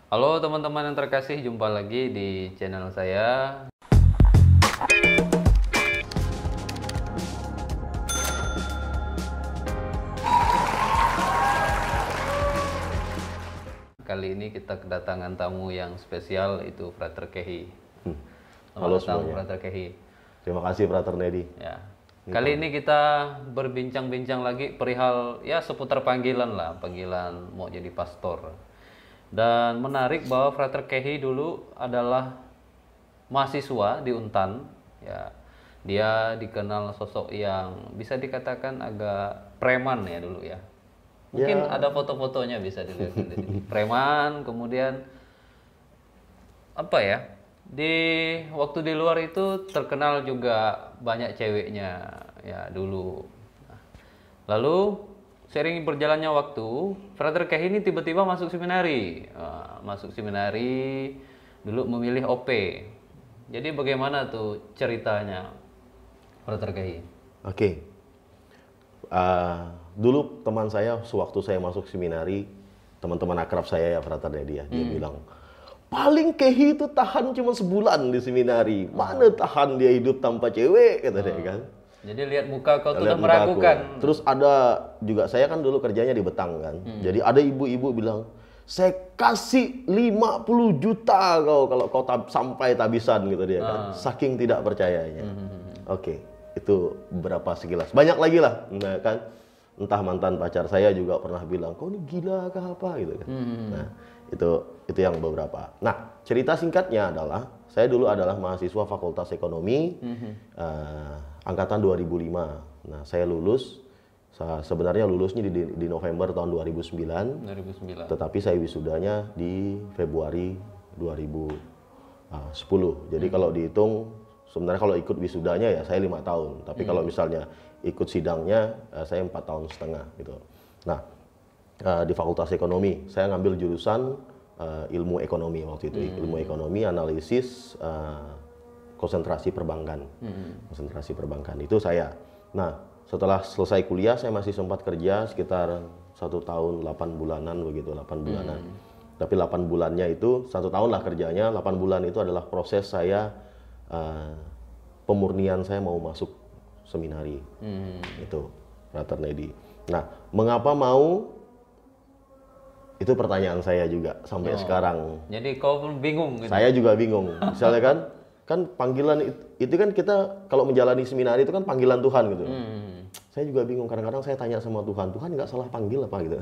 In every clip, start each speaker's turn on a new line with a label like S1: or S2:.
S1: Halo teman-teman yang terkasih, jumpa lagi di channel saya. Kali ini kita kedatangan tamu yang spesial, itu Frater Kehi.
S2: Halo
S1: Selamat datang,
S2: semuanya.
S1: Frater Kehi.
S2: Terima kasih Frater Nedi.
S1: Ya. Kali ini kita berbincang-bincang lagi perihal ya seputar panggilan lah, panggilan mau jadi pastor. Dan menarik bahwa Frater Kehi dulu adalah mahasiswa di Untan, ya. Dia dikenal sosok yang bisa dikatakan agak preman ya dulu ya. Mungkin
S2: Ya.
S1: ada foto-fotonya bisa dilihat di sini. Preman, kemudian apa ya? Di waktu di luar itu terkenal juga banyak ceweknya ya dulu. Nah, lalu sering berjalannya waktu, Frater Kehi ini tiba-tiba masuk seminari. Masuk seminari, dulu memilih OP. Jadi bagaimana tuh ceritanya, Frater Kehi?
S2: Oke. Dulu teman saya, sewaktu saya masuk seminari, teman-teman akrab saya ya Frater Nedi ya, dia bilang, paling Kehi itu tahan cuma sebulan di seminari. Mana tahan dia hidup tanpa cewek, kata dia kan.
S1: Jadi lihat muka kau tuh
S2: Lihat
S1: udah
S2: muka aku.
S1: meragukan.
S2: Terus ada juga, saya kan dulu kerjanya di Betang kan. Jadi ada ibu-ibu bilang, saya kasih 50 juta kau kalau kau sampai tabisan gitu dia kan. Saking tidak percayanya. Oke, itu berapa sekilas. Banyak lagi lah, nah, kan. Entah mantan pacar saya juga pernah bilang, kau ini gila kah apa gitu kan. Nah, itu yang beberapa. Nah, cerita singkatnya adalah saya dulu adalah mahasiswa Fakultas Ekonomi angkatan 2005. Nah, saya lulus. Sebenarnya lulusnya di November tahun 2009.
S1: 2009.
S2: Tetapi saya wisudanya di Februari 2010. Jadi kalau dihitung, sebenarnya kalau ikut wisudanya ya saya 5 tahun. Tapi kalau misalnya ikut sidangnya, saya 4,5 tahun gitu. Nah, di Fakultas Ekonomi, saya ngambil jurusan ilmu ekonomi waktu itu. Ilmu ekonomi, analisis, konsentrasi perbankan. Konsentrasi perbankan, itu saya. Nah, setelah selesai kuliah, saya masih sempat kerja sekitar 1 tahun 8 bulanan begitu, 8 bulanan. Tapi 8 bulannya itu, 1 tahun lah kerjanya, 8 bulan itu adalah proses saya, pemurnian saya mau masuk seminari. Itu, Frater Nedi. Nah, mengapa mau? Itu pertanyaan saya juga sampai sekarang.
S1: Jadi kau pun bingung gitu.
S2: Saya juga bingung. Misalnya kan panggilan itu kan kita kalau menjalani seminari itu kan panggilan Tuhan gitu. Saya juga bingung. Kadang-kadang saya tanya sama Tuhan, Tuhan nggak salah panggil apa gitu.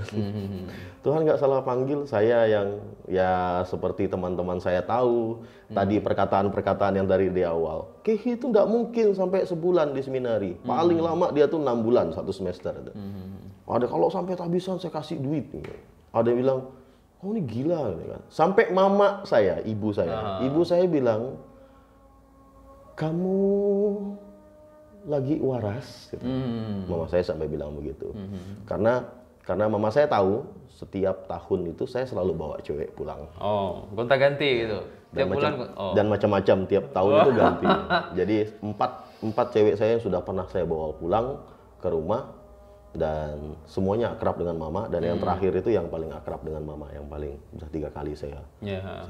S2: Tuhan nggak salah panggil saya yang ya seperti teman-teman saya tahu tadi perkataan-perkataan yang dari di awal. Kehi itu nggak mungkin sampai sebulan di seminari. Paling lama dia tuh 6 bulan 1 semester. Ada kalau sampai tabisan saya kasih duit. Ada yang bilang, oh ini gila gitu kan. Sampai mama saya, ibu saya bilang, kamu lagi waras gitu. Mama saya sampai bilang begitu. Karena mama saya tahu setiap tahun itu saya selalu bawa cewek pulang.
S1: Oh, gonta-ganti gitu. Tiap bulan.
S2: Dan macam-macam tiap tahun itu ganti. Jadi empat cewek saya yang sudah pernah saya bawa pulang ke rumah. Dan semuanya akrab dengan mama, dan yang terakhir itu yang paling akrab dengan mama, yang paling sudah 3 kali saya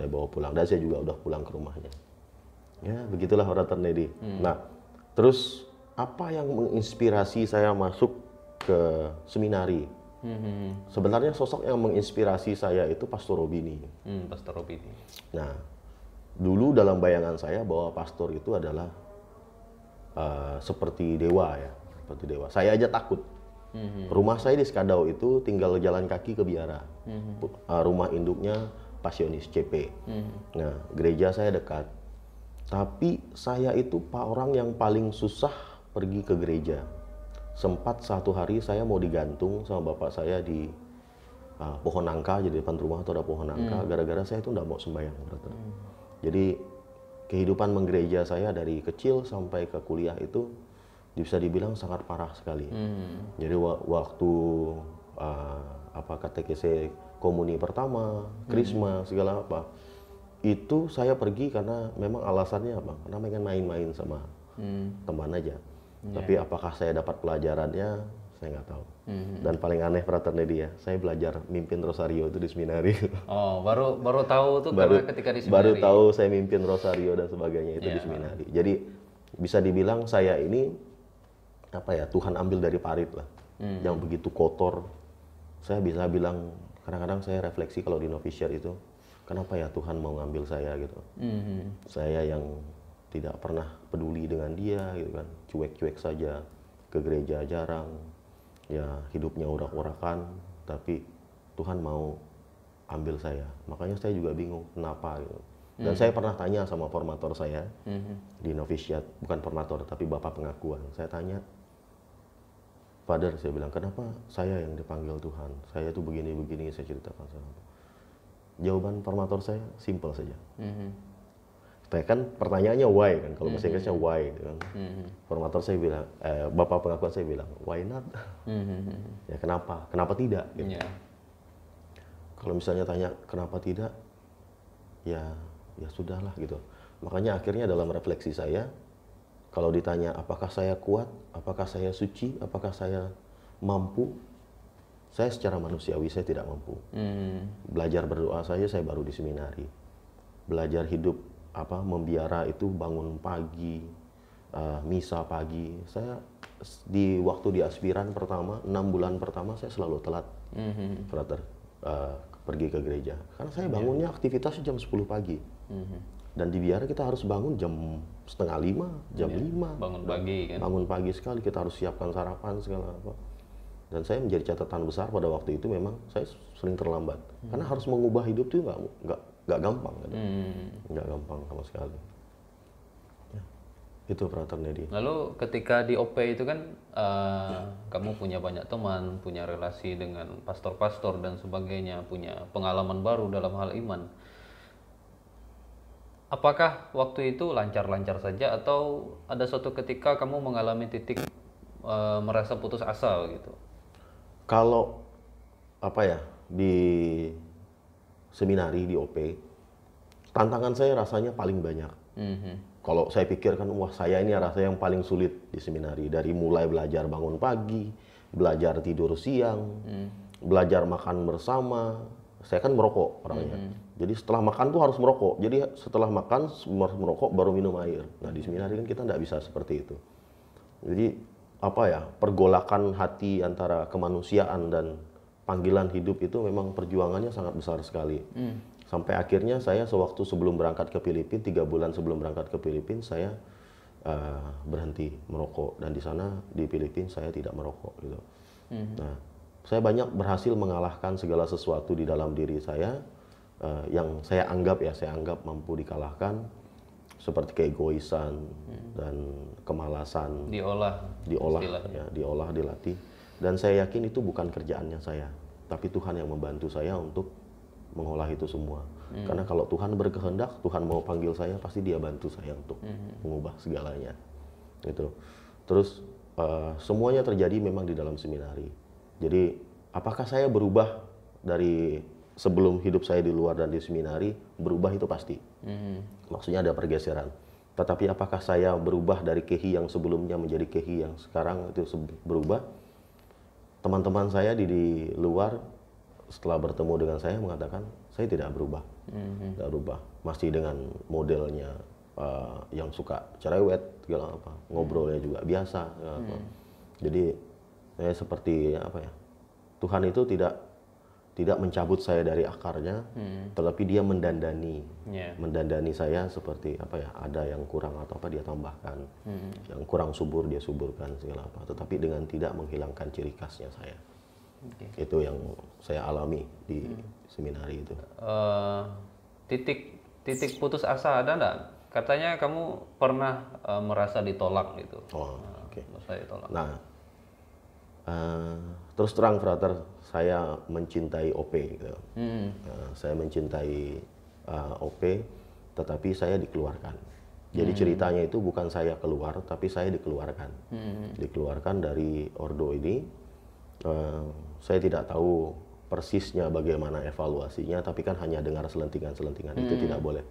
S2: bawa pulang, dan saya juga udah pulang ke rumahnya. Ya begitulah Frater Nedi. Nah, terus apa yang menginspirasi saya masuk ke seminari? Sebenarnya sosok yang menginspirasi saya itu Pastor Robini.
S1: Pastor Robini.
S2: Nah, dulu dalam bayangan saya bahwa pastor itu adalah seperti dewa ya, seperti dewa. Saya aja takut. Rumah saya di Skadau itu tinggal jalan kaki ke biara. Rumah induknya Pasionis CP. Nah, gereja saya dekat. Tapi saya itu orang yang paling susah pergi ke gereja. Sempat satu hari saya mau digantung sama bapak saya di pohon nangka. Jadi depan rumah itu ada pohon nangka. Gara-gara saya itu nggak mau sembahyang. Jadi kehidupan menggereja saya dari kecil sampai ke kuliah itu bisa dibilang sangat parah sekali. Jadi waktu katekese komuni pertama, krisma segala apa, itu saya pergi karena memang alasannya apa? Karena pengen main-main sama teman aja. Tapi apakah saya dapat pelajarannya, saya nggak tahu. Dan paling aneh Frater Nedi ya, saya belajar mimpin rosario itu di seminari.
S1: Oh, baru tahu tuh
S2: baru
S1: karena ketika di
S2: baru
S1: seminari.
S2: tahu saya mimpin rosario dan sebagainya itu di seminari. Jadi bisa dibilang saya ini apa ya, Tuhan ambil dari parit lah, yang begitu kotor. Saya bisa bilang kadang-kadang saya refleksi kalau di novitiate itu, kenapa ya Tuhan mau ngambil saya gitu. Saya yang tidak pernah peduli dengan dia gitu kan, cuek-cuek saja, ke gereja jarang, ya hidupnya urak-urakan, tapi Tuhan mau ambil saya. Makanya saya juga bingung kenapa gitu. Dan saya pernah tanya sama formator saya di novitiate, bukan formator tapi bapak pengakuan. Saya tanya, Father, saya bilang, kenapa saya yang dipanggil Tuhan? Saya tuh begini-begini, saya ceritakan sama. Jawaban formator saya simpel saja. Saya kan pertanyaannya why kan, kalau bahasa Inggrisnya why gitu kan. Formator saya bilang, bapak pengakuan saya bilang, why not? Ya kenapa? Kenapa tidak? Gitu. Kalau misalnya tanya kenapa tidak, ya sudahlah gitu. Makanya akhirnya dalam refleksi saya, kalau ditanya apakah saya kuat, apakah saya suci, apakah saya mampu, saya secara manusiawi saya tidak mampu. Belajar berdoa saja saya baru di seminari. Belajar hidup membiara itu bangun pagi, misa pagi. Saya di waktu di aspiran pertama, 6 bulan pertama saya selalu telat, Frater, pergi ke gereja. Karena saya bangunnya aktivitasnya jam 10 pagi. Dan di biara kita harus bangun jam 4:30, jam 5.
S1: Bangun pagi kan.
S2: Bangun pagi sekali, kita harus siapkan sarapan segala apa. Dan saya menjadi catatan besar pada waktu itu, memang saya sering terlambat. Karena harus mengubah hidup itu nggak gampang kan. Nggak gampang sama sekali. Ya, itu Frater Nedi.
S1: Lalu ketika di OP itu kan kamu punya banyak teman, punya relasi dengan pastor-pastor dan sebagainya, punya pengalaman baru dalam hal iman. Apakah waktu itu lancar-lancar saja atau ada suatu ketika kamu mengalami titik merasa putus asa gitu?
S2: Kalau di seminari di OP, tantangan saya rasanya paling banyak. Kalau saya pikirkan, wah saya ini rasanya yang paling sulit di seminari. Dari mulai belajar bangun pagi, belajar tidur siang, belajar makan bersama. Saya kan merokok orangnya. Jadi setelah makan tuh harus merokok. Jadi setelah makan merokok baru minum air. Nah di seminari kan kita nggak bisa seperti itu. Jadi pergolakan hati antara kemanusiaan dan panggilan hidup itu memang perjuangannya sangat besar sekali. Sampai akhirnya saya sewaktu sebelum berangkat ke Filipina, 3 bulan sebelum berangkat ke Filipina, saya berhenti merokok. Dan di sana di Filipina saya tidak merokok gitu. Nah, saya banyak berhasil mengalahkan segala sesuatu di dalam diri saya yang saya anggap mampu dikalahkan, seperti keegoisan dan kemalasan.
S1: Diolah,
S2: dilatih. Dan saya yakin itu bukan kerjaannya saya, tapi Tuhan yang membantu saya untuk mengolah itu semua. Karena kalau Tuhan berkehendak, Tuhan mau panggil saya, pasti Dia bantu saya untuk mengubah segalanya. Gitu. Terus semuanya terjadi memang di dalam seminari. Jadi apakah saya berubah dari sebelum hidup saya di luar dan di seminari? Berubah itu pasti. Maksudnya ada pergeseran. Tetapi apakah saya berubah dari Kehi yang sebelumnya menjadi Kehi yang sekarang itu berubah? Teman-teman saya di luar setelah bertemu dengan saya mengatakan saya tidak berubah. Tidak berubah. Masih dengan modelnya yang suka cerewet, segala apa. Ngobrolnya juga biasa. Jadi saya seperti Tuhan itu tidak mencabut saya dari akarnya, tetapi Dia mendandani saya seperti ada yang kurang atau Dia tambahkan, yang kurang subur Dia suburkan segala apa, tetapi dengan tidak menghilangkan ciri khasnya saya. Itu yang saya alami di seminari itu.
S1: Titik putus asa ada enggak? Katanya kamu pernah merasa ditolak gitu. Merasa ditolak.
S2: Nah, terus terang Frater, saya mencintai OP gitu. Saya mencintai OP, tetapi saya dikeluarkan. Jadi ceritanya itu bukan saya keluar, tapi saya dikeluarkan. Dikeluarkan dari ordo ini. Saya tidak tahu persisnya bagaimana evaluasinya, tapi kan hanya dengar selentingan-selentingan. Itu tidak boleh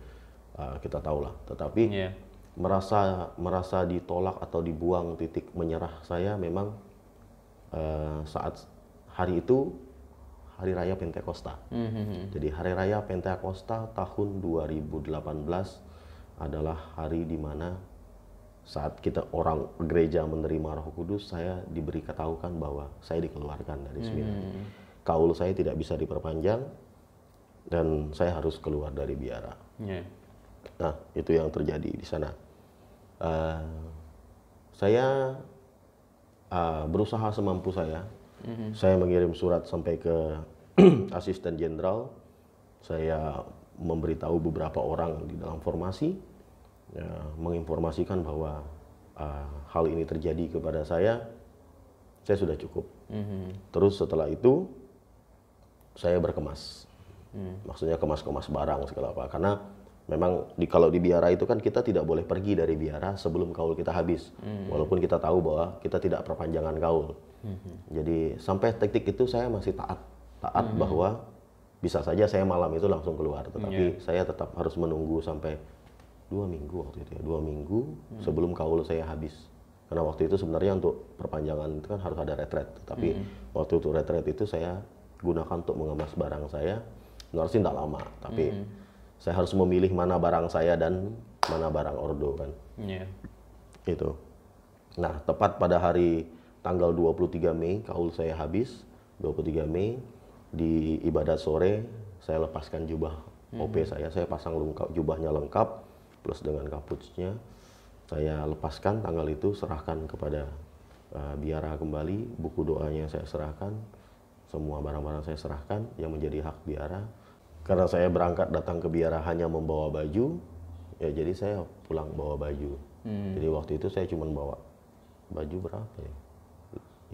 S2: kita tahu lah. Tetapi merasa ditolak atau dibuang, titik menyerah saya memang saat hari itu Hari Raya Pentakosta. Jadi Hari Raya Pentakosta tahun 2018 adalah hari di mana saat kita orang gereja menerima Roh Kudus, saya diberi ketahukan bahwa saya dikeluarkan dari seminari. Kaul saya tidak bisa diperpanjang dan saya harus keluar dari biara. Nah, itu yang terjadi di sana. Saya berusaha semampu saya. Saya mengirim surat sampai ke asisten jenderal. Saya memberitahu beberapa orang di dalam formasi, ya, menginformasikan bahwa hal ini terjadi kepada saya sudah cukup. Terus setelah itu saya berkemas, maksudnya kemas-kemas barang segala apa. Karena memang kalau di biara itu kan kita tidak boleh pergi dari biara sebelum kaul kita habis, walaupun kita tahu bahwa kita tidak perpanjangan kaul. Jadi sampai titik itu saya masih taat bahwa bisa saja saya malam itu langsung keluar, tetapi saya tetap harus menunggu sampai 2 minggu waktu itu ya, 2 minggu sebelum kaul saya habis. Karena waktu itu sebenarnya untuk perpanjangan itu kan harus ada retret, tapi waktu itu retret itu saya gunakan untuk mengemas barang saya. Sebenarnya sih tidak lama, tapi saya harus memilih mana barang saya dan mana barang ordo kan. Itu. Nah, tepat pada hari tanggal 23 Mei kaul saya habis. 23 Mei di ibadat sore saya lepaskan jubah OP saya pasang jubahnya lengkap plus dengan kaputsnya. Saya lepaskan tanggal itu, serahkan kepada biara kembali, buku doanya saya serahkan, semua barang-barang saya serahkan yang menjadi hak biara. Karena saya berangkat datang ke biara hanya membawa baju, ya jadi saya pulang bawa baju. Jadi waktu itu saya cuma bawa baju berapa ya?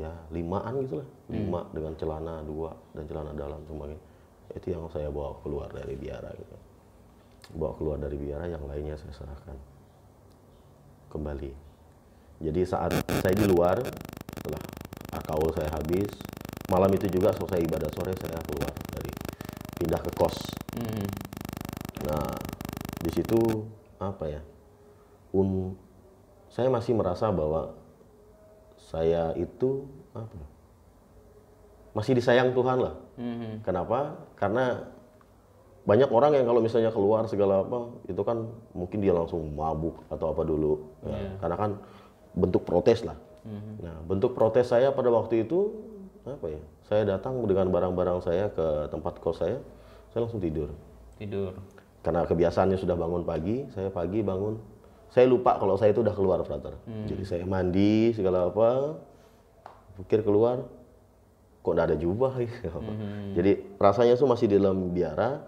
S2: Ya 5-an gitu lah, 5 dengan celana 2 dan celana dalam semuanya. Itu yang saya bawa keluar dari biara gitu. Bawa keluar dari biara, yang lainnya saya serahkan kembali. Jadi saat saya di luar, setelah kaul saya habis, malam itu juga selesai ibadah sore saya keluar dari, pindah ke kos. Nah, di situ apa ya? Saya masih merasa bahwa saya itu masih disayang Tuhan lah. Kenapa? Karena banyak orang yang kalau misalnya keluar segala apa itu kan mungkin dia langsung mabuk atau apa dulu, ya, karena kan bentuk protes lah. Nah, bentuk protes saya pada waktu itu apa ya? Saya datang dengan barang-barang saya ke tempat kos saya langsung tidur. Karena kebiasaannya sudah bangun pagi, saya pagi bangun. Saya lupa kalau saya itu udah keluar, Frater. Jadi saya mandi segala apa, pikir keluar, kok nggak ada jubah. Jadi rasanya itu masih di dalam biara,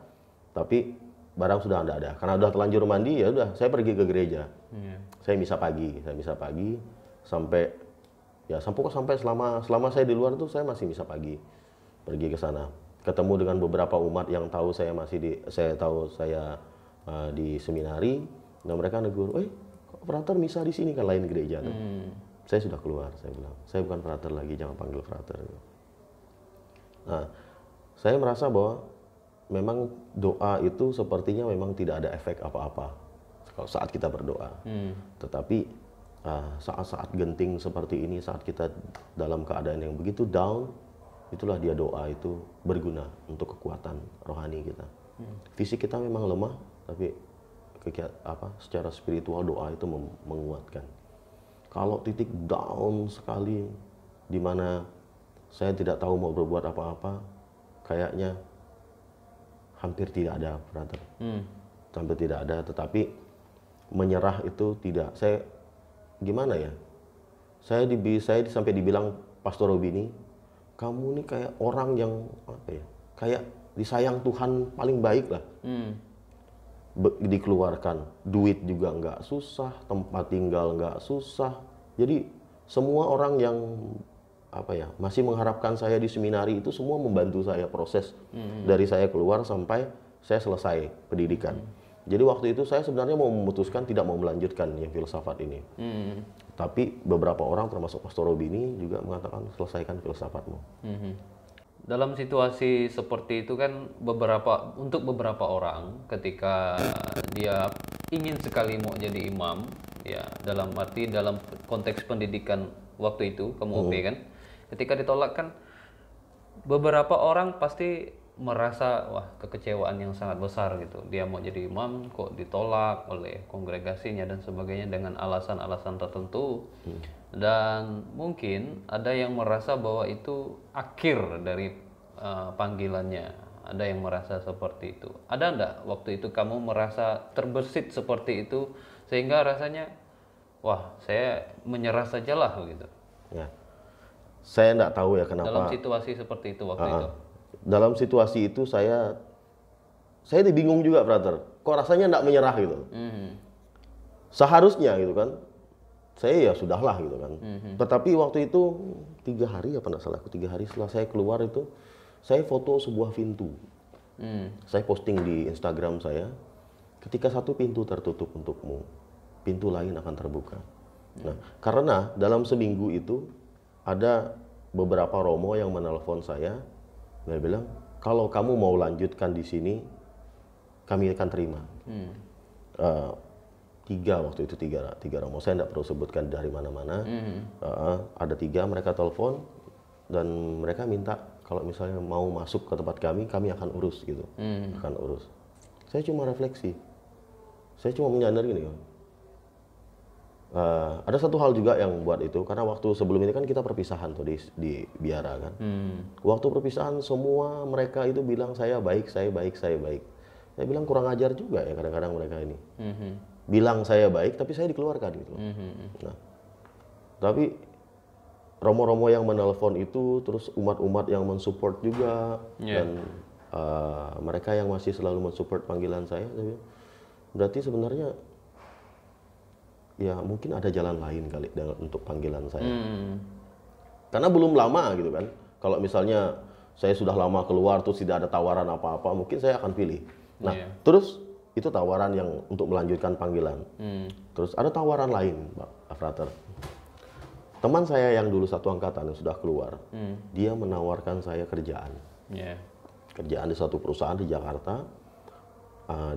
S2: tapi barang sudah nggak ada. Karena udah terlanjur mandi, ya udah saya pergi ke gereja. Saya misa pagi sampai selama saya di luar tuh saya masih misa pagi, pergi ke sana, ketemu dengan beberapa umat yang tahu saya di seminari. Nah, mereka negur, kok frater misa di sini kan lain gereja tuh. Saya sudah keluar, saya bilang, saya bukan frater lagi, jangan panggil frater. Nah, saya merasa bahwa memang doa itu sepertinya memang tidak ada efek apa-apa kalau saat kita berdoa. Tetapi saat-saat genting seperti ini, saat kita dalam keadaan yang begitu down, itulah dia doa itu berguna untuk kekuatan rohani kita. Fisik kita memang lemah, tapi secara spiritual doa itu menguatkan. Kalau titik down sekali, di mana saya tidak tahu mau berbuat apa-apa, kayaknya hampir tidak ada, brother. Hampir tidak ada, tetapi menyerah itu tidak. Saya gimana ya? Saya sampai dibilang Pastor Robini, kamu ini kayak orang yang kayak disayang Tuhan paling baik lah. Dikeluarkan, duit juga nggak susah, tempat tinggal nggak susah. Jadi semua orang yang masih mengharapkan saya di seminari itu semua membantu saya proses dari saya keluar sampai saya selesai pendidikan. Jadi waktu itu saya sebenarnya mau memutuskan tidak mau melanjutkan yang filsafat ini. Tapi beberapa orang termasuk Pastor Robini juga mengatakan selesaikan filsafatmu.
S1: Dalam situasi seperti itu kan untuk beberapa orang ketika dia ingin sekali mau jadi imam, ya dalam konteks pendidikan waktu itu kamu OP kan, Ketika ditolak kan beberapa orang pasti merasa wah kekecewaan yang sangat besar gitu. Dia mau jadi imam kok ditolak oleh kongregasinya dan sebagainya dengan alasan-alasan tertentu. Dan mungkin ada yang merasa bahwa itu akhir dari panggilannya. Ada yang merasa seperti itu. Ada enggak waktu itu kamu merasa terbersit seperti itu sehingga rasanya wah saya menyerah sajalah gitu.
S2: Ya. Saya enggak tahu ya kenapa.
S1: Dalam situasi seperti itu waktu itu.
S2: Dalam situasi itu saya bingung juga, brother. Kok rasanya enggak menyerah gitu. Seharusnya gitu kan. Saya ya sudahlah gitu kan. Tetapi waktu itu 3 hari apa enggak salah, 3 hari setelah saya keluar itu saya foto sebuah pintu. Saya posting di Instagram saya, ketika satu pintu tertutup untukmu, pintu lain akan terbuka. Nah, karena dalam seminggu itu ada beberapa romo yang menelpon saya, dia bilang kalau kamu mau lanjutkan di sini, kami akan terima. 3 waktu itu 3 romo, saya tidak perlu sebutkan dari mana-mana. Ada 3 mereka telepon dan mereka minta kalau misalnya mau masuk ke tempat kami akan urus gitu, akan urus. Saya cuma refleksi, saya cuma menyadari gini. Ada satu hal juga yang buat itu, karena waktu sebelum ini kan kita perpisahan tuh di biara kan. Waktu perpisahan semua mereka itu bilang saya baik, saya baik, saya baik. Saya bilang kurang ajar juga ya kadang-kadang mereka ini. Bilang saya baik tapi saya dikeluarkan gitu. Nah, tapi romo-romo yang menelpon itu, terus umat-umat yang mensupport juga, dan mereka yang masih selalu mensupport panggilan saya, berarti sebenarnya ya mungkin ada jalan lain kali untuk panggilan saya. Karena belum lama gitu kan. Kalau misalnya saya sudah lama keluar terus tidak ada tawaran apa-apa, mungkin saya akan pilih. Nah, terus itu tawaran yang untuk melanjutkan panggilan. Terus ada tawaran lain, Pak Frater. Teman saya yang dulu satu angkatan yang sudah keluar, dia menawarkan saya kerjaan. Kerjaan di satu perusahaan di Jakarta.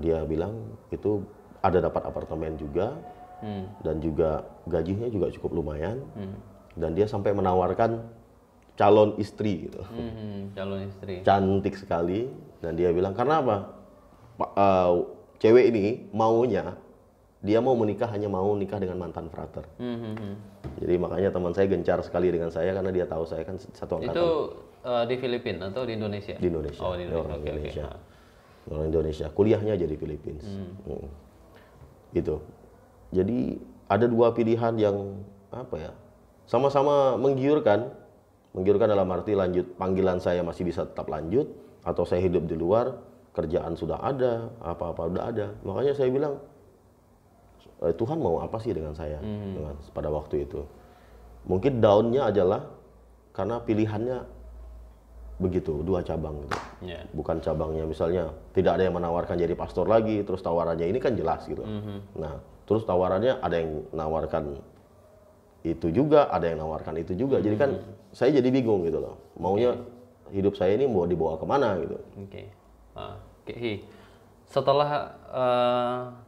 S2: Dia bilang itu ada dapat apartemen juga, dan juga gajinya juga cukup lumayan. Dan dia sampai menawarkan calon istri gitu.
S1: Calon istri.
S2: Cantik sekali. Dan dia bilang karena apa? Cewek ini maunya dia mau menikah, hanya mau nikah dengan mantan frater. Jadi makanya teman saya gencar sekali dengan saya karena dia tahu saya kan satu angkatan.
S1: Itu di Filipina atau di Indonesia?
S2: Di Indonesia.
S1: Oh, di Indonesia.
S2: Orang Indonesia. Orang Indonesia. Kuliahnya jadi Filipina. Gitu. Jadi ada 2 pilihan yang apa ya? Sama-sama menggiurkan. Menggiurkan dalam arti lanjut panggilan saya masih bisa tetap lanjut, atau saya hidup di luar, kerjaan sudah ada, apa-apa udah ada. Makanya saya bilang Tuhan mau apa sih dengan saya pada waktu itu. Mungkin down-nya adalah karena pilihannya begitu, 2 cabang gitu. Bukan cabangnya misalnya tidak ada yang menawarkan jadi pastor lagi, terus tawarannya ini kan jelas gitu. Nah, terus tawarannya ada yang menawarkan itu juga, ada yang menawarkan itu juga. Jadi kan saya jadi bingung gitu loh. Maunya hidup saya ini mau dibawa kemana gitu.
S1: Setelah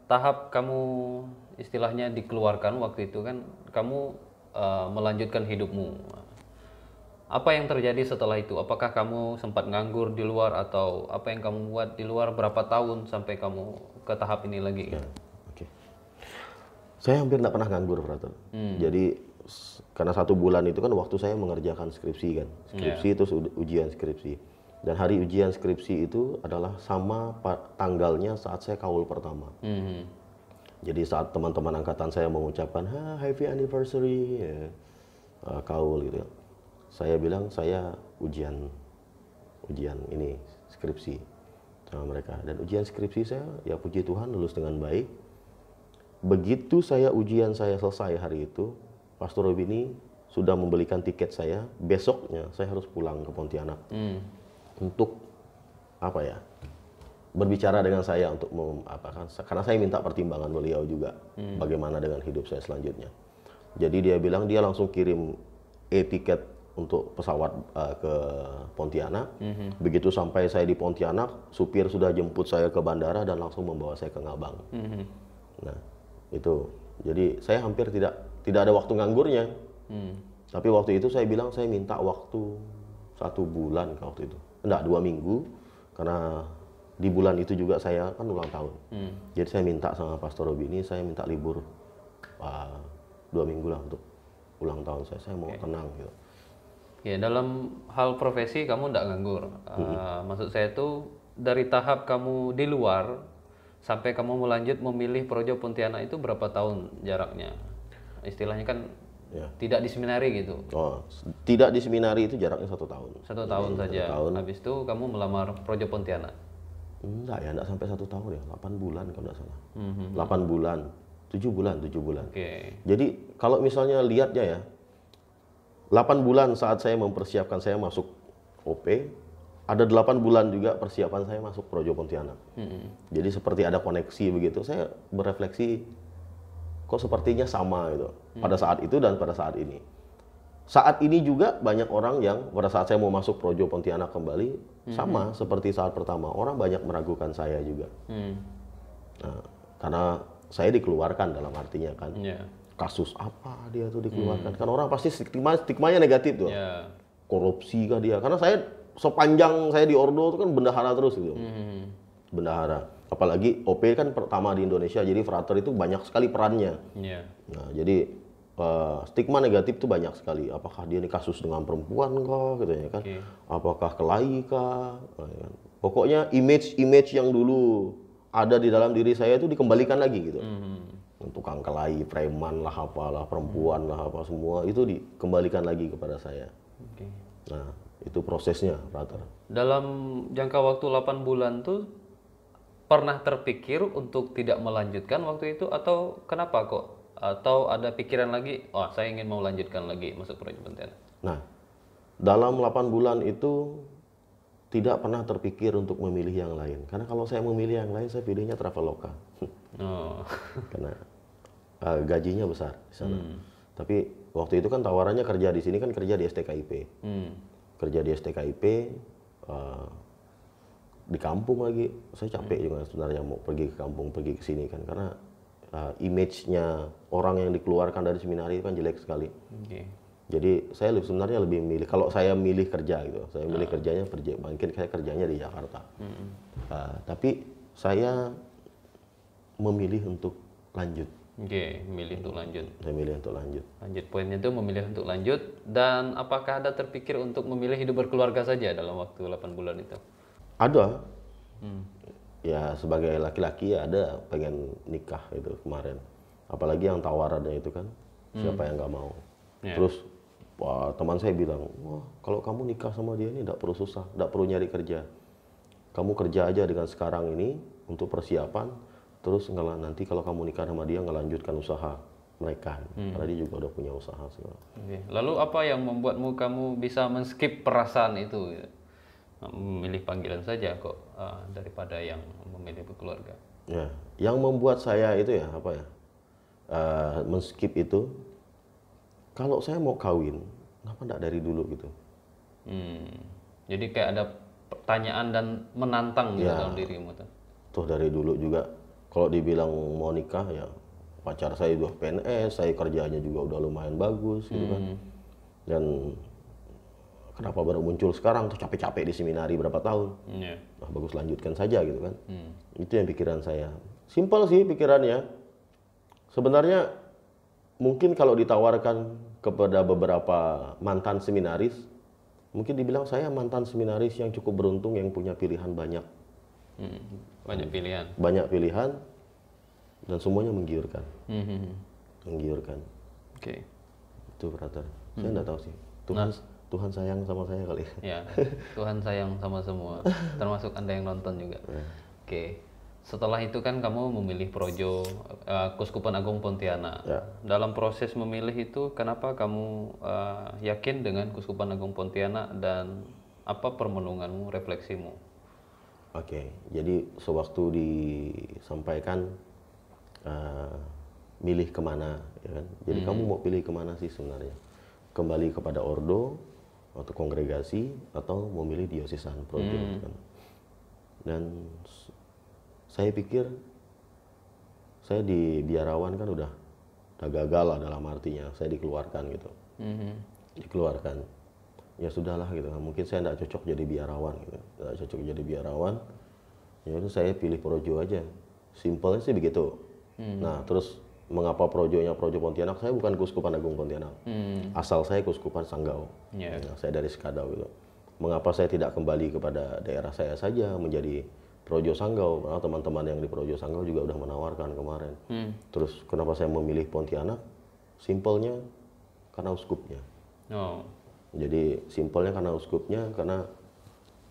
S1: tahap kamu istilahnya dikeluarkan waktu itu kan, kamu melanjutkan hidupmu. Apa yang terjadi setelah itu? Apakah kamu sempat nganggur di luar, atau apa yang kamu buat di luar berapa tahun sampai kamu ke tahap ini lagi?
S2: Saya hampir tidak pernah nganggur, brother. Jadi karena 1 bulan itu kan waktu saya mengerjakan skripsi kan. Skripsi terus ujian skripsi. Dan hari ujian skripsi itu adalah sama tanggalnya saat saya kaul pertama. Jadi saat teman-teman angkatan saya mengucapkan happy anniversary kaul gitu, saya bilang saya ujian ini skripsi sama mereka. Dan ujian skripsi saya ya puji Tuhan lulus dengan baik. Begitu saya ujian saya selesai hari itu, Pastor Robini sudah membelikan tiket saya. Besoknya saya harus pulang ke Pontianak untuk apa ya, berbicara dengan saya untuk karena saya minta pertimbangan beliau juga bagaimana dengan hidup saya selanjutnya. Jadi dia bilang dia langsung kirim tiket untuk pesawat ke Pontianak. Begitu sampai saya di Pontianak, supir sudah jemput saya ke bandara dan langsung membawa saya ke Ngabang. Nah itu, jadi saya hampir tidak ada waktu nganggurnya. Tapi waktu itu saya bilang saya minta waktu 1 bulan waktu itu. Enggak, 2 minggu. Karena di bulan itu juga saya kan ulang tahun. Jadi saya minta sama Pastor Robi ini, saya minta libur 2 minggu lah untuk ulang tahun saya. Saya mau tenang gitu.
S1: Ya, dalam hal profesi kamu tidak nganggur. Maksud saya itu dari tahap kamu di luar sampai kamu melanjut memilih Projo Pontianak itu berapa tahun jaraknya? Istilahnya kan tidak di seminari gitu.
S2: Oh, tidak di seminari itu jaraknya 1 tahun.
S1: 1 tahun saja.
S2: 1 tahun.
S1: Habis itu kamu melamar Projo Pontianak.
S2: Enggak ya, enggak sampai 1 tahun ya, 8 bulan kalau enggak salah. 8 bulan, 7 bulan, 7 bulan.
S1: Oke.
S2: Jadi kalau misalnya lihatnya ya, 8 bulan saat saya mempersiapkan saya masuk OP, ada 8 bulan juga persiapan saya masuk Projo Pontianak. Jadi seperti ada koneksi begitu, saya berefleksi, kok sepertinya sama gitu, pada saat itu dan pada saat ini. Saat ini juga banyak orang yang pada saat saya mau masuk Projo Pontianak kembali, sama seperti saat pertama, orang banyak meragukan saya juga. Nah, karena saya dikeluarkan dalam artinya kan, kasus apa dia tuh dikeluarkan, kan orang pasti stigmanya negatif tuh, korupsi kah dia, karena saya sepanjang saya di Ordo itu kan bendahara terus gitu, bendahara. Apalagi OP kan pertama di Indonesia, jadi frater itu banyak sekali perannya. Nah, jadi stigma negatif itu banyak sekali. Apakah dia ini kasus dengan perempuan kah, gitu ya kan? Apakah kelahi kah? Nah, ya kan? Pokoknya image yang dulu ada di dalam diri saya itu dikembalikan lagi gitu. Tukang kelahi, preman lah, apalah, perempuan lah, apa semua itu dikembalikan lagi kepada saya. Nah, itu prosesnya, frater.
S1: Dalam jangka waktu 8 bulan tuh pernah terpikir untuk tidak melanjutkan waktu itu atau kenapa kok? Atau ada pikiran lagi, oh saya ingin mau lanjutkan lagi masuk Projo Pontianak?
S2: Nah, dalam 8 bulan itu tidak pernah terpikir untuk memilih yang lain. Karena kalau saya memilih yang lain, saya pilihnya Traveloka. Karena gajinya besar di sana. Tapi waktu itu kan tawarannya kerja di sini kan kerja di STKIP. Kerja di STKIP, di kampung lagi. Saya capek juga sebenarnya mau pergi ke kampung, pergi ke sini kan. Karena image-nya orang yang dikeluarkan dari seminari itu kan jelek sekali. Jadi saya sebenarnya lebih milih, kalau saya milih kerja gitu, saya milih kerjanya mungkin saya kerjanya di Jakarta. Tapi saya memilih untuk lanjut.
S1: Memilih untuk lanjut.
S2: Saya milih untuk lanjut.
S1: Lanjut, poinnya itu memilih untuk lanjut. Dan apakah ada terpikir untuk memilih hidup berkeluarga saja dalam waktu 8 bulan itu?
S2: Ada. Ya sebagai laki-laki ya ada pengen nikah itu kemarin. Apalagi yang tawarannya itu kan, siapa yang nggak mau. Terus wah, teman saya bilang, wah kalau kamu nikah sama dia ini tidak perlu susah, tidak perlu nyari kerja. Kamu kerja aja dengan sekarang ini untuk persiapan, terus nanti kalau kamu nikah sama dia ngelanjutkan usaha mereka. Karena dia juga udah punya usaha segala.
S1: Lalu apa yang membuatmu kamu bisa men-skip perasaan itu? Memilih panggilan saja kok daripada yang memilih berkeluarga.
S2: Ya, yang membuat saya itu ya apa ya men-skip itu, kalau saya mau kawin, kenapa enggak dari dulu gitu?
S1: Jadi kayak ada pertanyaan dan menantang gitu dalam dirimu tuh.
S2: Tuh dari dulu juga, kalau dibilang mau nikah ya pacar saya udah PNS, saya kerjanya juga udah lumayan bagus gitu kan. Dan kenapa baru muncul sekarang tuh capek-capek di seminari berapa tahun? Nah bagus lanjutkan saja gitu kan. Itu yang pikiran saya. Simpel sih pikirannya. Sebenarnya mungkin kalau ditawarkan kepada beberapa mantan seminaris, mungkin dibilang saya mantan seminaris yang cukup beruntung yang punya pilihan banyak.
S1: Banyak pilihan.
S2: Banyak pilihan dan semuanya menggiurkan. Menggiurkan. Itu brother. Saya enggak tahu sih. Tuhan sayang sama saya kali.
S1: Ya, Tuhan sayang sama semua, termasuk Anda yang nonton juga. Setelah itu kan kamu memilih Projo Keuskupan Agung Pontianak. Dalam proses memilih itu, kenapa kamu yakin dengan Keuskupan Agung Pontianak dan apa permenunganmu, refleksimu?
S2: Jadi sewaktu disampaikan milih kemana, ya kan? Jadi kamu mau pilih kemana sih sebenarnya? Kembali kepada Ordo atau kongregasi atau memilih diosesan Projo kan? Dan saya pikir saya di biarawan kan udah gagal lah dalam artinya saya dikeluarkan gitu. dikeluarkan. Ya sudahlah gitu kan, mungkin saya tidak cocok jadi biarawan gitu, tidak cocok jadi biarawan. Ya udah saya pilih projo aja, simpelnya sih begitu. Nah terus mengapa projonya Projo Pontianak? Saya bukan Keuskupan Agung Pontianak, asal saya Keuskupan Sanggau. Nah, saya dari Sekadau gitu. Mengapa saya tidak kembali kepada daerah saya saja menjadi Projo Sanggau? Karena teman-teman yang di Projo Sanggau juga udah menawarkan kemarin. Terus kenapa saya memilih Pontianak? Simpelnya karena uskupnya. Jadi simpelnya karena uskupnya, karena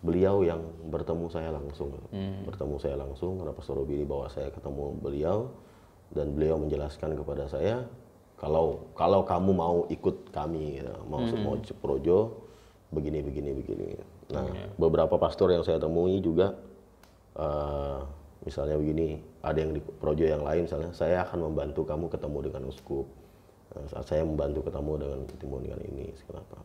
S2: beliau yang bertemu saya langsung. Bertemu saya langsung karena Pastor Robi bawa saya ketemu beliau. Dan beliau menjelaskan kepada saya, kalau kamu mau ikut kami, mau projo, begini. Nah, beberapa pastor yang saya temui juga, misalnya begini, ada yang di projo yang lain, misalnya saya akan membantu kamu ketemu dengan uskup, saya membantu ketemu dengan ini, kenapa?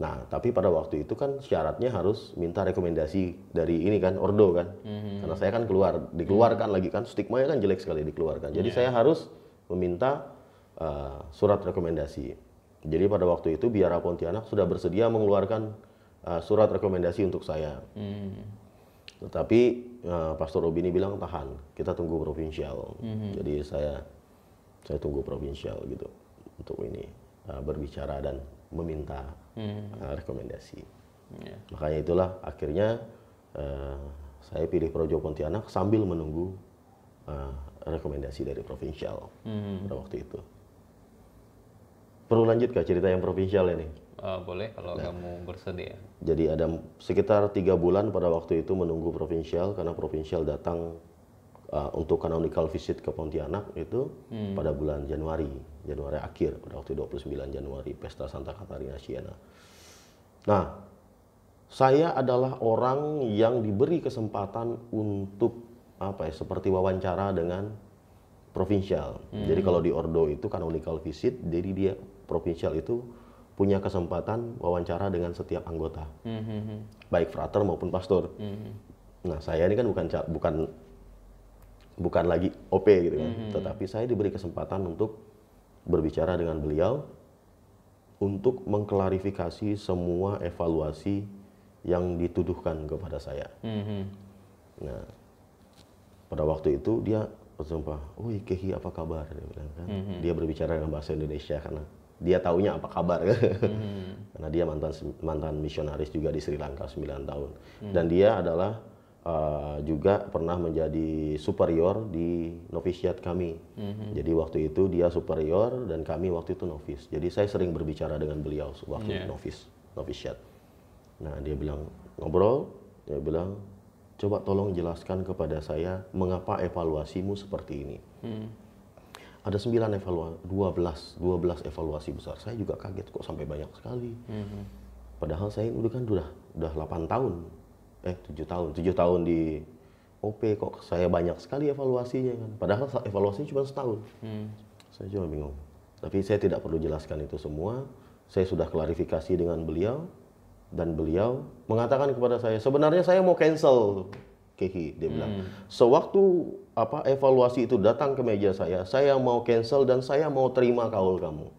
S2: Nah, tapi pada waktu itu kan syaratnya harus minta rekomendasi dari ini kan, ordo kan. Karena saya kan dikeluarkan lagi kan, stigmanya kan jelek sekali dikeluarkan. Jadi saya harus meminta surat rekomendasi. Jadi pada waktu itu Biara Pontianak sudah bersedia mengeluarkan surat rekomendasi untuk saya. Tetapi Pastor Robini bilang tahan, kita tunggu provinsial. Jadi saya tunggu provinsial gitu untuk ini berbicara dan meminta rekomendasi. Makanya itulah akhirnya saya pilih Projo Pontianak sambil menunggu rekomendasi dari provinsial pada waktu itu. Perlu lanjut ke cerita yang provinsial ini?
S1: Boleh kalau kamu bersedia.
S2: Jadi ada sekitar 3 bulan pada waktu itu menunggu provinsial, karena provinsial datang untuk canonical visit ke Pontianak itu pada bulan Januari akhir, pada waktu 29 Januari, Pesta Santa Katarina Siena. Nah, saya adalah orang yang diberi kesempatan untuk seperti wawancara dengan provinsial. Jadi kalau di Ordo itu canonical visit, jadi dia provinsial itu punya kesempatan wawancara dengan setiap anggota, baik frater maupun pastor. Nah, saya ini kan bukan lagi OP gitu kan, tetapi saya diberi kesempatan untuk berbicara dengan beliau untuk mengklarifikasi semua evaluasi yang dituduhkan kepada saya. Nah, pada waktu itu dia bersumpah, "Woi Kehi, apa kabar?" Dia bilang kan. Dia berbicara dengan bahasa Indonesia karena dia taunya apa kabar kan. Karena dia mantan misionaris juga di Sri Lanka 9 tahun. Dan dia adalah juga pernah menjadi superior di novisiat kami. Jadi waktu itu dia superior dan kami waktu itu novis. Jadi saya sering berbicara dengan beliau waktu novisiat. Nah, dia bilang ngobrol, dia bilang, "Coba tolong jelaskan kepada saya mengapa evaluasimu seperti ini." Ada 12 evaluasi besar. Saya juga kaget kok sampai banyak sekali. Padahal saya udah 8 tahun. 7 tahun di OP, kok saya banyak sekali evaluasinya kan. Padahal evaluasinya cuma setahun. Saya cuma bingung. Tapi saya tidak perlu jelaskan itu semua. Saya sudah klarifikasi dengan beliau. Dan beliau mengatakan kepada saya, sebenarnya saya mau cancel, Kehi. Dia bilang, sewaktu evaluasi itu datang ke meja saya mau cancel dan saya mau terima kaul kamu.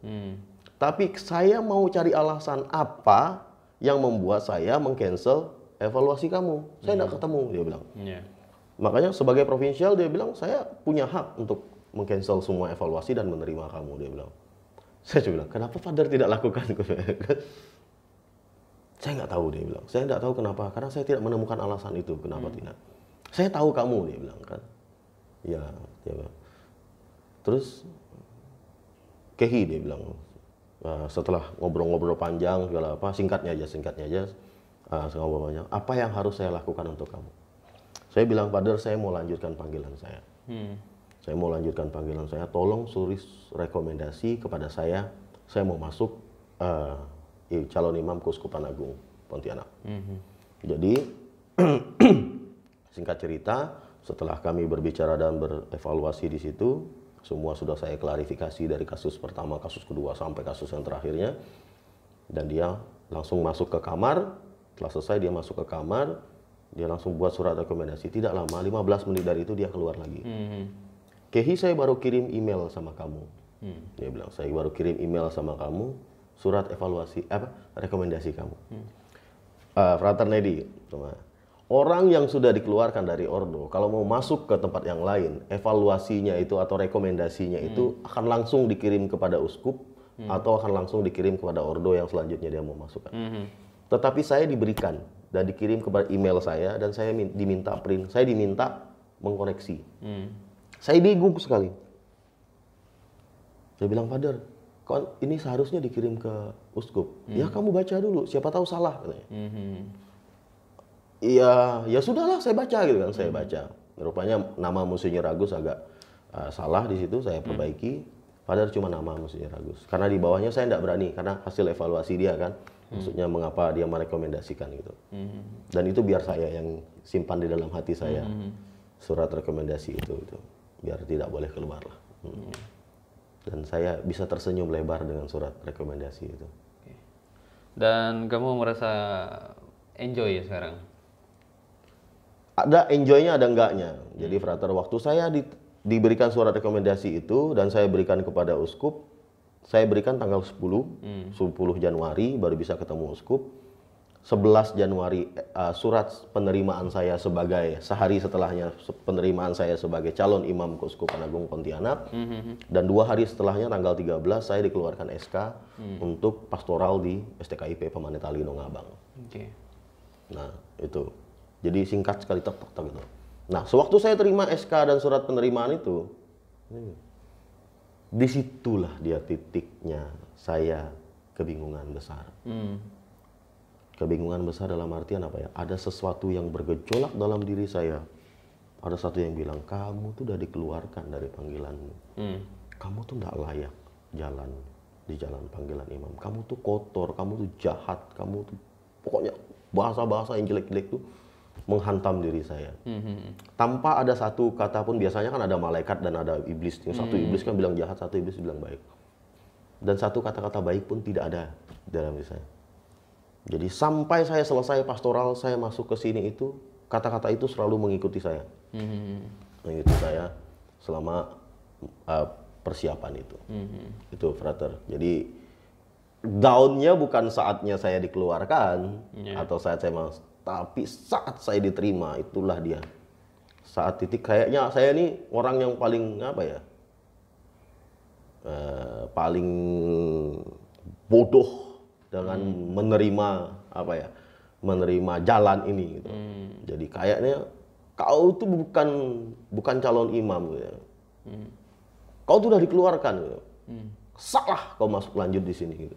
S2: Tapi saya mau cari alasan apa yang membuat saya meng-cancel evaluasi kamu. Saya tidak ketemu, dia bilang. Makanya sebagai provinsial dia bilang, saya punya hak untuk meng-cancel semua evaluasi dan menerima kamu, dia bilang. Saya bilang, kenapa Father tidak lakukan? Saya nggak tahu, dia bilang. Saya nggak tahu kenapa, karena saya tidak menemukan alasan itu, kenapa tidak. Saya tahu kamu, dia bilang kan. Ya, dia bilang. Terus Kehi, dia bilang, setelah ngobrol-ngobrol panjang segala apa, singkatnya aja, apa yang harus saya lakukan untuk kamu? Saya bilang, Father, saya mau lanjutkan panggilan saya. Saya mau lanjutkan panggilan saya. Tolong tulis rekomendasi kepada saya. Saya mau masuk calon imam Keuskupan Agung Pontianak. Jadi singkat cerita, setelah kami berbicara dan berevaluasi di situ, semua sudah saya klarifikasi dari kasus pertama, kasus kedua sampai kasus yang terakhirnya. Dan dia langsung masuk ke kamar. Setelah selesai dia masuk ke kamar, dia langsung buat surat rekomendasi. Tidak lama, 15 menit dari itu dia keluar lagi. Kehi, saya baru kirim email sama kamu. Dia bilang, saya baru kirim email sama kamu. surat evaluasi rekomendasi kamu. Frater Nedi, orang yang sudah dikeluarkan dari ordo, kalau mau masuk ke tempat yang lain, evaluasinya itu atau rekomendasinya itu akan langsung dikirim kepada uskup atau akan langsung dikirim kepada ordo yang selanjutnya dia mau masukkan. Tetapi saya diberikan dan dikirim kepada email saya dan saya diminta print, saya diminta mengkoreksi. Saya bingung sekali. Saya bilang, Father, ini seharusnya dikirim ke uskup. Ya kamu baca dulu, siapa tahu salah. Iya, ya sudahlah saya baca gitu kan, saya baca. Rupanya nama Monsinyur Agus agak salah di situ, saya perbaiki. Padahal cuma nama Monsinyur Agus. Karena di bawahnya saya tidak berani, karena hasil evaluasi dia kan. Maksudnya mengapa dia merekomendasikan gitu. Dan itu biar saya yang simpan di dalam hati saya. Surat rekomendasi itu. Biar tidak boleh keluar lah. Dan saya bisa tersenyum lebar dengan surat rekomendasi itu.
S1: Dan kamu merasa enjoy ya sekarang?
S2: Ada enjoy-nya, ada enggaknya. Jadi Frater, waktu saya diberikan surat rekomendasi itu dan saya berikan kepada uskup, saya berikan tanggal 10 Januari baru bisa ketemu uskup. 11 Januari surat penerimaan saya sebagai, sehari setelahnya penerimaan saya sebagai calon imam Keuskupan Agung Pontianak. Dan 2 hari setelahnya tanggal 13 saya dikeluarkan SK untuk pastoral di STKIP Pemanetali Nongabang. Nah itu, jadi singkat sekali tek gitu. Nah sewaktu saya terima SK dan surat penerimaan itu, disitulah dia titiknya saya kebingungan besar. Kebingungan besar dalam artian apa ya? Ada sesuatu yang bergejolak dalam diri saya. Ada satu yang bilang, kamu tuh udah dikeluarkan dari panggilanmu. Kamu tuh nggak layak jalan di jalan panggilan imam. Kamu tuh kotor, kamu tuh jahat, kamu tuh pokoknya bahasa-bahasa yang jelek-jelek tuh menghantam diri saya. Tanpa ada satu kata pun, biasanya kan ada malaikat dan ada iblis. Yang satu iblis kan bilang jahat, satu iblis bilang baik. Dan satu kata-kata baik pun tidak ada dalam diri saya. Jadi sampai saya selesai pastoral, saya masuk ke sini itu, kata-kata itu selalu mengikuti saya. Mengikuti saya selama persiapan itu. Itu Frater. Jadi down-nya bukan saatnya saya dikeluarkan atau saat saya masuk, tapi saat saya diterima, itulah dia. Saat titik kayaknya saya ini orang yang paling apa ya? Paling bodoh dengan menerima apa ya, menerima jalan ini gitu. Jadi kayaknya kau tuh bukan calon imam gitu ya. Kau tuh udah dikeluarkan gitu. Salah kau masuk lanjut di sini gitu.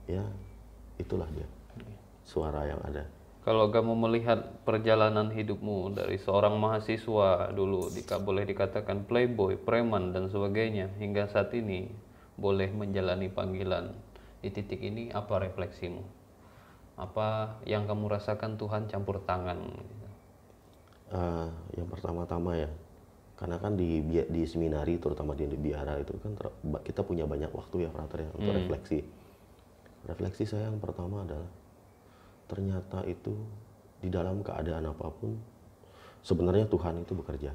S2: Ya itulah dia suara yang ada.
S1: Kalau kamu melihat perjalanan hidupmu dari seorang mahasiswa dulu, boleh dikatakan playboy, preman dan sebagainya, hingga saat ini boleh menjalani panggilan, di titik ini apa refleksimu? Apa yang kamu rasakan Tuhan campur tangan?
S2: Yang pertama-tama ya, karena kan di seminari, terutama di biara itu kan kita punya banyak waktu ya Frater ya untuk refleksi. Refleksi saya yang pertama adalah ternyata itu di dalam keadaan apapun sebenarnya Tuhan itu bekerja.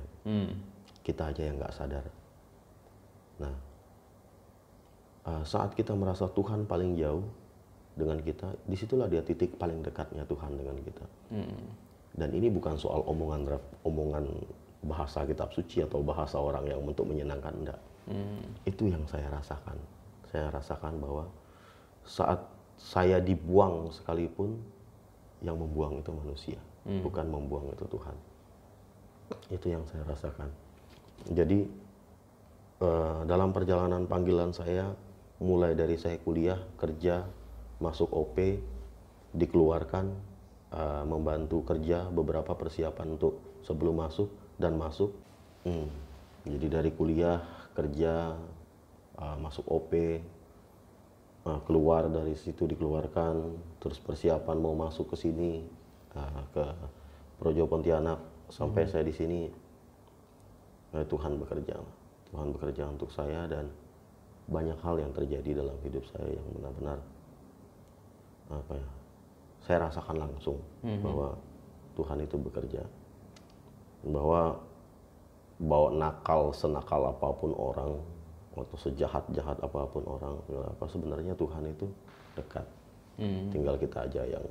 S2: Kita aja yang nggak sadar. Nah, saat kita merasa Tuhan paling jauh dengan kita, disitulah dia titik paling dekatnya Tuhan dengan kita. Dan ini bukan soal omongan bahasa kitab suci atau bahasa orang yang untuk menyenangkan, enggak. Itu yang saya rasakan. Saya rasakan bahwa saat saya dibuang sekalipun, yang membuang itu manusia, bukan membuang itu Tuhan. Itu yang saya rasakan. Jadi dalam perjalanan panggilan saya, mulai dari saya kuliah, kerja, masuk OP, dikeluarkan, membantu kerja, beberapa persiapan untuk sebelum masuk dan masuk. Jadi dari kuliah, kerja, masuk OP, keluar dari situ dikeluarkan, terus persiapan mau masuk ke sini, ke Projo Pontianak, sampai saya di sini, Tuhan bekerja. Tuhan bekerja untuk saya dan banyak hal yang terjadi dalam hidup saya yang benar-benar apa ya, saya rasakan langsung bahwa Tuhan itu bekerja, bahwa bawa nakal senakal apapun orang, atau sejahat-jahat apapun orang, apa sebenarnya Tuhan itu dekat. Tinggal kita aja yang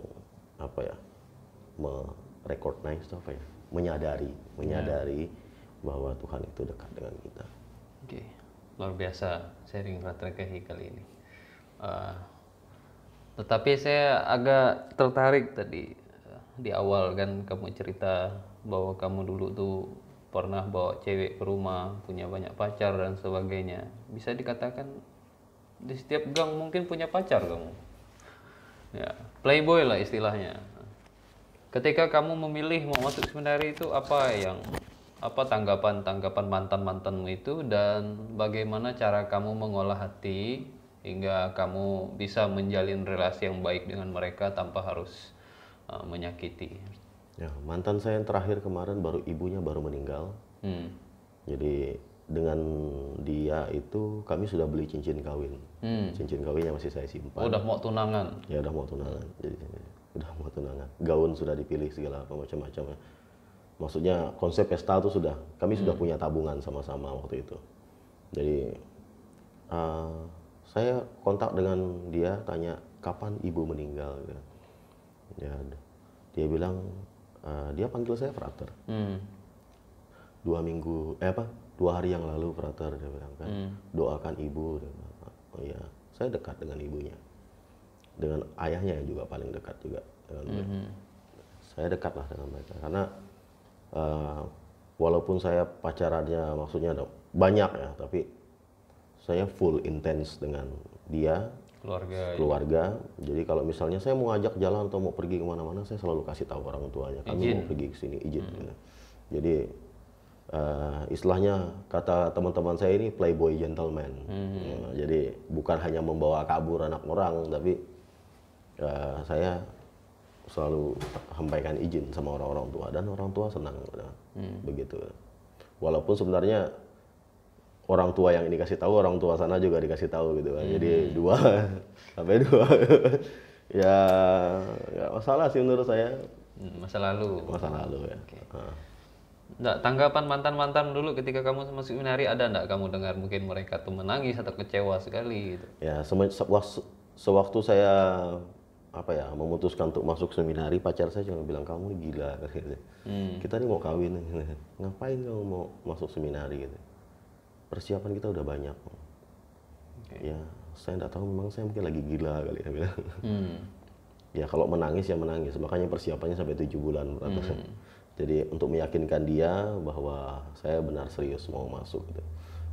S2: apa ya, recognize apa ya, menyadari bahwa Tuhan itu dekat dengan kita.
S1: Oke, luar biasa sharing Frater Kehi kali ini. Tetapi saya agak tertarik tadi di awal kan kamu cerita bahwa kamu dulu tuh pernah bawa cewek ke rumah, punya banyak pacar dan sebagainya. Bisa dikatakan di setiap gang mungkin punya pacar kamu. Ya, playboy lah istilahnya. Ketika kamu memilih mau masuk seminari itu apa tanggapan mantan-mantanmu itu, dan bagaimana cara kamu mengolah hati hingga kamu bisa menjalin relasi yang baik dengan mereka tanpa harus menyakiti.
S2: Ya, mantan saya yang terakhir kemarin ibunya baru meninggal. Jadi dengan dia itu kami sudah beli cincin kawin. Cincin kawinnya masih saya simpan.
S1: Udah mau tunangan?
S2: Ya udah mau tunangan. Jadi udah mau tunangan. Gaun sudah dipilih segala macam-macam. Maksudnya konsep pesta itu kami sudah punya tabungan sama-sama waktu itu. Jadi saya kontak dengan dia, tanya kapan ibu meninggal. Ya, dia bilang dia panggil saya Frater. 2 hari yang lalu Frater, dia bilang kan, doakan ibu. Oh iya, saya dekat dengan ibunya, dengan ayahnya juga paling dekat juga dengan saya dekat lah dengan mereka, karena walaupun saya pacarannya maksudnya banyak ya, tapi saya full intens dengan dia, keluarga. Jadi kalau misalnya saya mau ngajak jalan atau mau pergi kemana-mana, saya selalu kasih tahu orang tuanya, kami mau pergi ke sini, izin. Gitu. Jadi istilahnya kata teman-teman saya ini playboy gentleman. Jadi bukan hanya membawa kabur anak orang, tapi saya selalu sampaikan izin sama orang-orang tua, dan orang tua senang. Begitu. Walaupun sebenarnya orang tua yang ini kasih tahu, orang tua sana juga dikasih tahu gitu kan. Jadi 2 sampai 2. Ya nggak masalah sih menurut saya.
S1: Masa lalu ya.
S2: Okay.
S1: Nggak, tanggapan mantan-mantan dulu ketika kamu masuk seminari, ada nggak kamu dengar mungkin mereka tuh menangis atau kecewa sekali gitu?
S2: Ya, sewaktu saya memutuskan untuk masuk seminari, pacar saya cuma bilang, kamu gila gitu. Kita nih mau kawin, ngapain kamu mau masuk seminari gitu? Persiapan kita udah banyak. Ya, saya nggak tahu, memang saya mungkin lagi gila kali ya bilang. Ya kalau menangis ya menangis, makanya persiapannya sampai 7 bulan. Jadi untuk meyakinkan dia bahwa saya benar serius mau masuk gitu.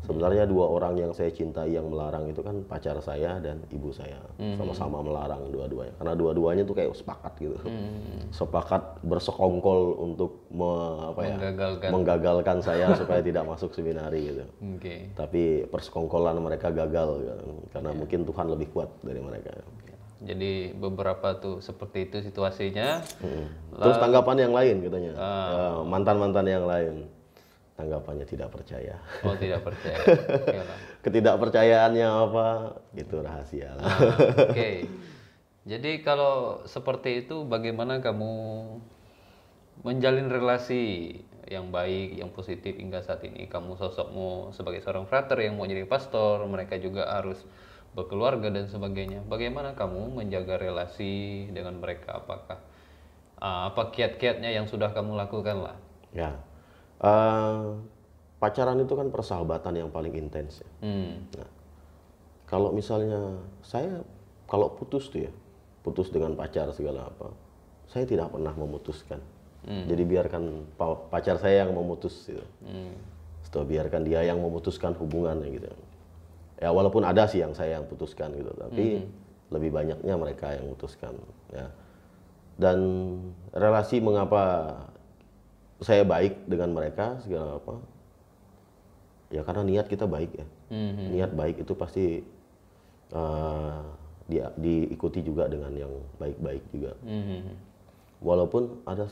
S2: Sebenarnya 2 orang yang saya cintai yang melarang itu kan pacar saya dan ibu saya. Sama-sama melarang dua-duanya. Karena dua-duanya tuh kayak sepakat gitu. Sepakat bersekongkol untuk menggagalkan saya supaya tidak masuk seminari gitu. Tapi persekongkolan mereka gagal gitu. Karena mungkin Tuhan lebih kuat dari mereka.
S1: Jadi beberapa tuh seperti itu situasinya.
S2: Terus tanggapan yang lain katanya, mantan-mantan yang lain tanggapannya tidak percaya.
S1: Oh, tidak percaya.
S2: Ketidakpercayaannya apa? Itu rahasia lah.
S1: Oke. Jadi kalau seperti itu, bagaimana kamu menjalin relasi yang baik, yang positif hingga saat ini? Kamu sosokmu sebagai seorang frater yang mau jadi pastor, mereka juga harus berkeluarga dan sebagainya. Bagaimana kamu menjaga relasi dengan mereka? Apakah apa kiat-kiatnya yang sudah kamu lakukan lah?
S2: Ya, pacaran itu kan persahabatan yang paling intens ya. Nah, kalau misalnya saya kalau putus tuh ya, putus dengan pacar segala apa, saya tidak pernah memutuskan. Jadi biarkan pacar saya yang memutus gitu. Setelah biarkan dia yang memutuskan hubungannya gitu. Ya walaupun ada sih yang saya yang putuskan gitu, tapi lebih banyaknya mereka yang memutuskan ya. Dan relasi mengapa saya baik dengan mereka segala apa? Ya karena niat kita baik ya. Niat baik itu pasti diikuti juga dengan yang baik-baik juga. Walaupun ada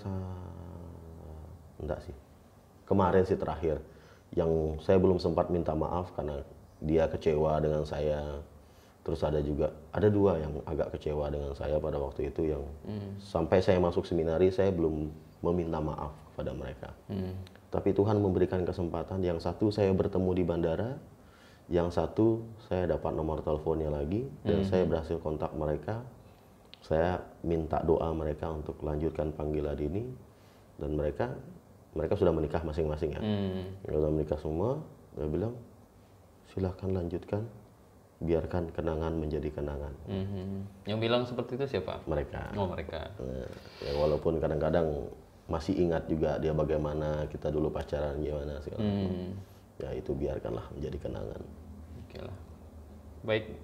S2: enggak sih. Kemarin sih terakhir yang saya belum sempat minta maaf karena dia kecewa dengan saya. Terus ada 2 yang agak kecewa dengan saya pada waktu itu, yang sampai saya masuk seminari saya belum meminta maaf kepada mereka. Tapi Tuhan memberikan kesempatan. Yang satu saya bertemu di bandara, Yang satu saya dapat nomor teleponnya lagi dan saya berhasil kontak mereka. Saya minta doa mereka untuk lanjutkan panggilan ini dan mereka sudah menikah masing-masing ya. Sudah menikah semua. Dia bilang silahkan lanjutkan, biarkan kenangan menjadi kenangan.
S1: Yang bilang seperti itu siapa?
S2: Mereka.
S1: Oh, mereka.
S2: Ya, walaupun kadang-kadang masih ingat juga dia bagaimana kita dulu pacaran gimana segala macam. Ya itu biarkanlah menjadi kenangan.
S1: Oke lah. Baik,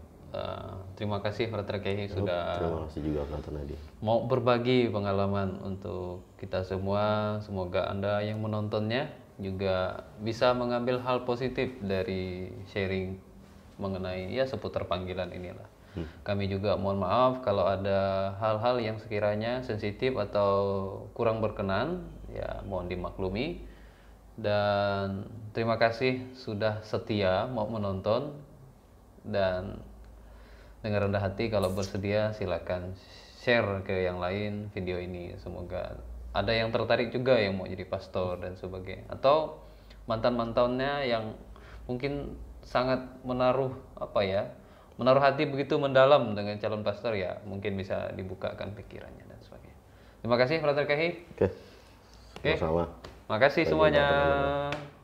S1: terima kasih Frater Kehi sudah
S2: Terima kasih juga Frater Nadi.
S1: mau berbagi pengalaman untuk kita semua. Semoga Anda yang menontonnya juga bisa mengambil hal positif dari sharing mengenai ya seputar panggilan inilah. Kami juga mohon maaf kalau ada hal-hal yang sekiranya sensitif atau kurang berkenan, ya mohon dimaklumi. Dan terima kasih sudah setia mau menonton, dan dengan rendah hati kalau bersedia silakan share ke yang lain video ini. Semoga ada yang tertarik juga yang mau jadi pastor dan sebagainya, atau mantan-mantannya yang mungkin sangat menaruh hati begitu mendalam dengan calon pastor, ya mungkin bisa dibukakan pikirannya dan sebagainya. Terima kasih Frater Kehi.
S2: Oke.
S1: Oke.
S2: Sama-sama.
S1: Makasih
S2: Sampai jumpa,
S1: semuanya.
S2: teman-teman.